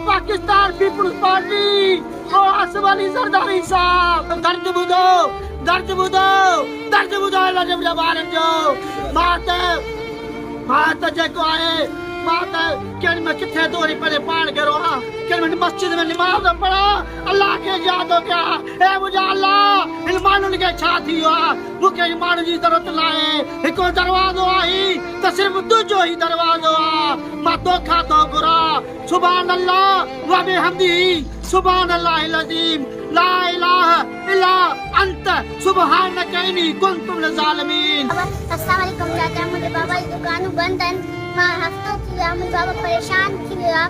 Pakistan peoples party ओ असफ अली ज़रदारी साहब दर्द बुधो दर्द लजब जवान जो मात जेको आहे मात केन में किथे तोरी परे पाण करो केन में मस्जिद में नमाज पढ़ा अल्लाह के याद हो क्या ए मुझे अल्लाह इन मानुन के छा थियो मुके मान जी जरूरत लाए हिको दरवाजो आई त सिर्फ दूजो ही दरवाजो मा धोखा तो गुरा सुभान अल्लाह व बिहम्दी सुभान अल्लाहिल अज़ीम ला इलाहा इल्ला अंत सुबहानक इन्नी कुन्तु मिनज़ ज़ालिमीन। अस्सलाम वालेकुम चाचा, मुझे बाबा की दुकान बंद है। मां हफ्तों थी विया मुझे बाबा परेशान थी विया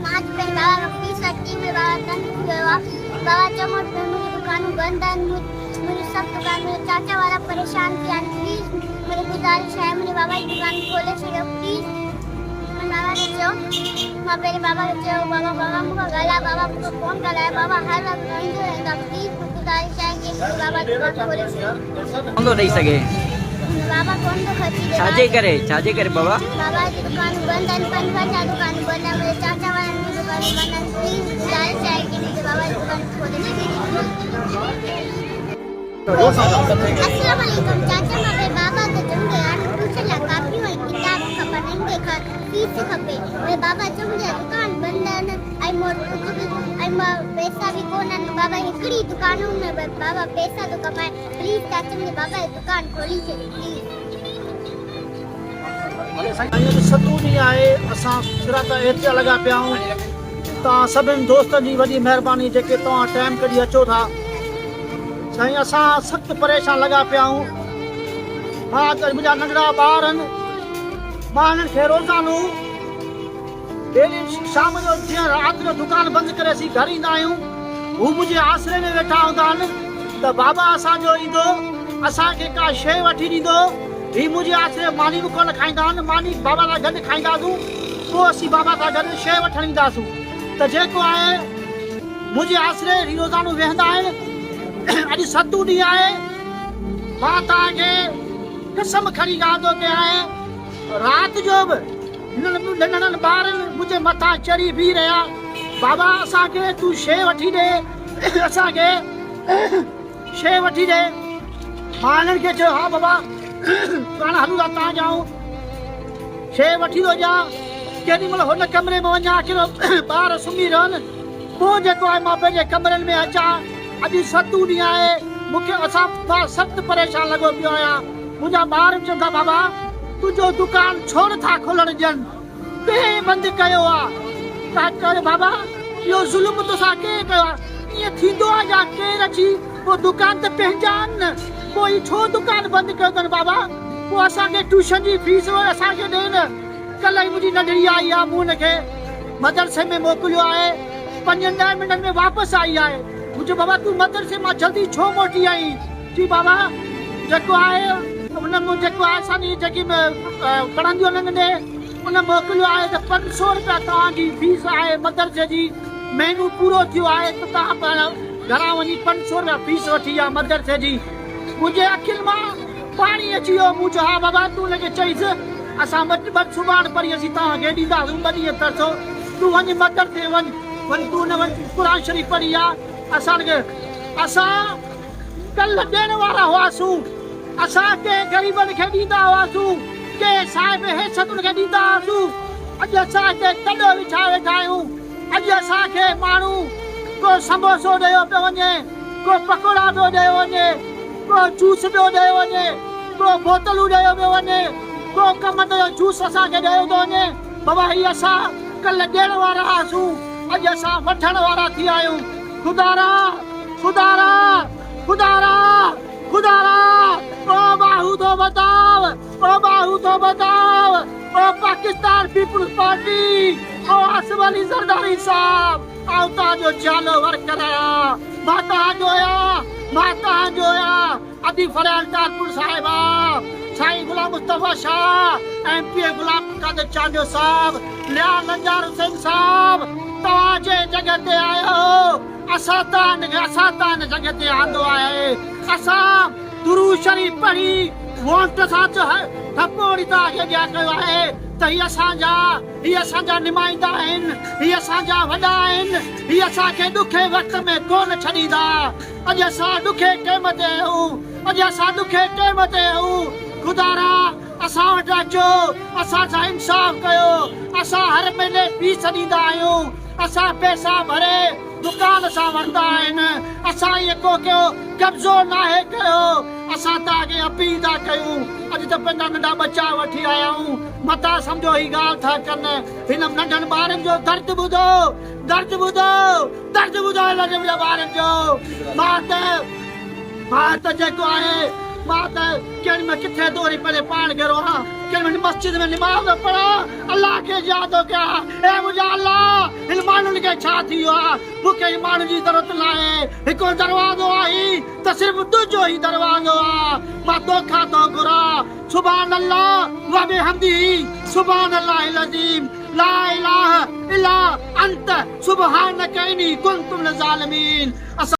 मां पे बाबा का फीस लगी में बाबा तंग थी विया बाबा चमो मुझे दुकान बंद है मुझे सब दुकान में चाचा वाला परेशान किया प्लीज मेरी गुजारिश है मुझे बाबा की दुकान खोले छो प्लीज बाबा ने चो मां पहले बाबा ने चो बाबा मुझे गला बाबा को फोन कराया बाबा हर वक्त रोइंदो रहंदा प्लीज गुजारिश है कि बाबा दुकान खोले छो कौन नहीं सके बाबा कौन तो खर्ची दे छाजे करे बाबा की दुकान बंद है पंजा दुकान बंद है मेरे चाचा वाला की दुकान बंद है प्लीज गुजारिश है कि मुझे बाबा की दुकान खोले अस्सलाम वालेकुम चाचा मेरे बाबा के जंगे यार पूछे ला काफी होई किताब खपन देखा फीस खपे मेरे बाबा जंगे दुकान बंद है आई मोर पैसा भी कोन बाबा हिकड़ी दुकानों में बाबा पैसा तो कमाए प्लीज चाचा मेरे बाबा की दुकान खोली छे प्लीज साईं सतू दी आए असा सिरात एतिया लगा पिया ता सभिन दोस्तन जी वडी मेहरबानी जेके तवा टाइम कढी अचो था साईं असा सख्त परेशान लगा पिया हां त मुजा नंढड़ा ॿार आहिनि मां हिननि खे रोज़ानो डेली शाम जो जीअं राति जो दुकान बंदि करे असीं घर ईंदा आहियूं हू मुंहिंजे आसरे में वेठा हूंदा आहिनि त बाबा असांजो ईंदो असांखे का शइ वठी ॾींदो ही मुंहिंजे आसरे मानी बि कोन खाईंदा आहिनि मानी बाबा सां गॾु खाईंदासीं पोइ असीं बाबा सां गॾु शइ वठणु ईंदासीं त जेको आहे मुंहिंजे आसरे रोज़ानो वेहंदा आहिनि अॼु सतू ॾींहुं आहे मां तव्हांखे कसम खणी ॻाल्हि थो कयां राति जो बि नंढड़नि ॿारनि मुंहिंजे मथां चढ़ी बीह रहिया बाबा असांखे तूं शइ वठी ॾे असांखे शइ वठी ॾे मां हिननि खे चयो हा बाबा पाण हलूं था तव्हां जाऊं शइ वठी थो ॾियां केॾी महिल हुन कमरे में वञा कहिड़ो ॿार सुम्ही रहनि पोइ जेको आहे मां पंहिंजे कमरनि में अचां अॼु सतू ॾींहुं आहे मूंखे असां सख़्तु परेशान लॻो पियो आहियां मुंहिंजा ॿार चवनि था बाबा तुंहिंजो दुकान छो नथा खोलण ॾियनि कंहिं बंदि कयो आहे बाबा इहो ज़ुल्म तोसां केरु कयो आहे ईअं थींदो आहे या केरु अची पोइ दुकान त पंहिंजा आहिनि न पोइ छो दुकान बंदि कयो अथनि बाबा पोइ असांखे ट्यूशन जी फीस असांखे ॾे न कल्ह ई मुंहिंजी नंढड़ी आई आहे मूं हुनखे मदरसे में मोकिलियो आहे 5-10 मिंटनि में वापसि आई आहे मुझे बाबा तू मदरसे मां जल्दी छो मोटी आई जी बाबा जेको आहे उन जेको आहे असांजी जेकी पढ़ंदियूं आहिनि उन मोकिलियो आहे त 500 रुपया तव्हांजी फीस आहे मदरसे जी महीनो पूरो थियो आहे त तव्हां पाण घरां वञी 500 रुपया फीस वठी आहे मदरसे जी मुंहिंजे अखियुनि मां पाणी अची वियो मूं चयो हा बाबा तूं हुनखे चईसि असां ॿ सुभाणे परी असीं तव्हांखे ॾींदासीं 2 ॾींहं तरसो तूं वञ मदरसे वञ तूं न वञ क़ुर शरीफ़ पढ़ी आहे असांखे असां कल्ह ॾियण वारा हुआसीं असां कंहिं ग़रीबनि खे ॾींदा हुआसीं कंहिं साहिब हैसियतुनि खे ॾींदा हुआसीं अॼु असां हिते तॾो विछाए वेठा आहियूं अॼु असांखे माण्हू को समोसो ॾियो पियो वञे को पकोड़ा पियो ॾियो वञे को जूस पियो ॾियो वञे को बोतलूं ॾियो पियो वञे को कमंद जो जूस असांखे ॾियो थो वञे बाबा हीअ असां कल्ह ॾियण वारा हुआसीं अॼु असां वठण वारा थी विया आहियूं खुदारा खुदारा खुदारा खुदारा ओ बाहू तो बताओ ओ पाकिस्तान पीपल्स पार्टी ओ असफ अली ज़रदारी साहब आवता जो चालो वर कराया माता जोया अदी फरयाल तारपुर साहिबा साईं गुलाम मुस्तफा शाह एमपी गुलाम कादर चांडियो साहब लिया नंजार हुसैन साहब तव्हांजे जॻह ते आयो असां तान जॻह ते आंदो आहे असां दुरूद शरीफ़ पढ़ी वोट सां ठपोड़ी तव्हांखे ॾिया कयो आहे त हीअ असांजा निमाइंदा आहिनि, हीअ असांजा वॾा आहिनि, हीअ असांखे ॾुखे वक़्त में कोन छॾींदा। अॼु असां ॾुखे टाइम ते आहियूं, अॼु असां ॾुखे टाइम ते आहियूं। ख़ुदारा असां वटि अचो, असां सां इंसाफ़ कयो। असां हर महीने फीस ॾींदा आहियूं, असां पैसा भरे दुकान सां वरिता आहिनि। असां इहो को कब्ज़ो नाहे कयो। असां तव्हांखे अपील था कयूं। अॼु त पंहिंजा नंढा बच्चा वठी आया आहियूं, मता सम्झो ही ॻाल्हि था कनि। हिन नंढनि ॿारनि जो दर्द ॿुधो, दर्द ॿुधो, दर्द ॿुधो हिन नंढनि ॿारनि जो। मां त जेको आहे, मां त केॾी महिल किथे थो वरी पंहिंजे पाण घरो हा, केॾी महिल मस्जिद में निमाज़ पढ़ा, अलाह खे यादि कयां, ए मुंहिंजा अलाह हिन माण्हुनि खे छा थी वियो आहे। मूंखे हिन माण्हुनि जी ज़रूरत न आहे। हिकिड़ो दरवाज़ो आहे त सिर्फ़ु तुंहिंजो ई दरवाज़ो आहे। मां तोखां थो घुरां, सुभान अल्लाह व बिहम्दिही, सुभान अल्लाहिल अज़ीम, ला इलाहा इल्ला अंत, सुब्हानक इन्नी कुन्तु मिनज़ ज़ालिमीन।